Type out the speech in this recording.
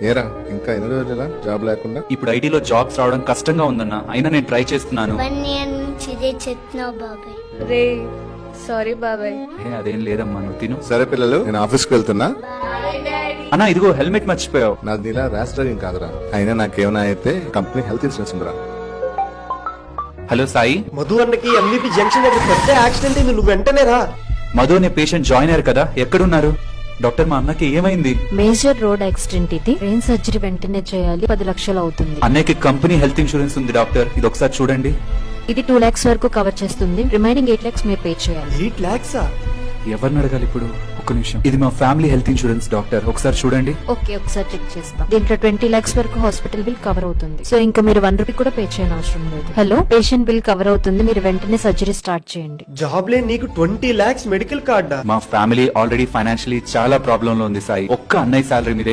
ఏరా ఇంకా ఎన్ని రోజులా జాబ్ లేకుండా? ఇప్పుడు ఐటీలో జాబ్స్ రావడం కష్టంగా ఉందన్న, అయినా నేను ట్రై చేస్తున్నాను. 1 year నుంచి ఇదే చెప్తున్నావు బాబాయ్. రే సారీ బాబాయ్. అదేం లేదమ్మా, నువ్వు తిను. సరే పిల్లలు, నేను ఆఫీస్కి వెళ్తున్నా. అన్న ఇదిగో హెల్మెట్ మర్చిపోయావు. నాది ఇలా ర్యాష్ డ్రైవింగ్ కాదురా, అయినా నాకేమైనా అయితే కంపెనీ హెల్త్ ఇన్సూరెన్స్ ఉందిరా. హలో సాయి, మధు అన్నకి ఎంవిపి జంక్షన్ దగ్గర పెద్ద యాక్సిడెంట్ అయింది, నువ్వు వెంటనే రా. మధు అనే పేషెంట్ జాయిన్ అయ్యారు కదా, ఎక్కడున్నారు? డాక్టర్ మా అన్నకి ఏమైంది? మేజర్ రోడ్ యాక్సిడెంట్ ఇది. బ్రెయిన్ సర్జరీ వెంటనే చేయాలి, 10 లక్షలు అవుతుంది. అన్నయ్యకి కంపెనీ హెల్త్ ఇన్సూరెన్స్ ఉంది డాక్టర్, ఇది ఒకసారి చూడండి. ఇది 2 lakhs వరకు కవర్ చేస్తుంది. రిమైనింగ్ 8 lakhs మీరు పే చేయాలి. 8 lakhs? ఎవరిని అడగాలి ఇప్పుడు? ఒక్క నిమిషం, ఇది మా ఫ్యామిలీ హెల్త్ ఇన్సూరెన్స్ డాక్టర్, ఒకసారి చూడండి. ఓకే, ఒకసారి చెక్ చేస్తాం. దీంట్లో 20 lakhs వరకు హాస్పిటల్ బిల్ కవర్ అవుతుంది. సో ఇంకా మీరు 1 రూపీ కూడా పే చేయని అవసరం లేదు. హలో, పేషెంట్ బిల్ కవర్ అవుతుంది, మీరు వెంటనే సర్జరీ స్టార్ట్ చేయండి. జాబ్ లే నీకు 20 lakhs మెడికల్ కార్డా? మా ఫ్యామిలీ ఆల్రెడీ ఫైనాన్షియలీ చాలా ప్రాబ్లం లో ఉంది సాయి. ఒక్క అన్నయ్య సాలరీ మీద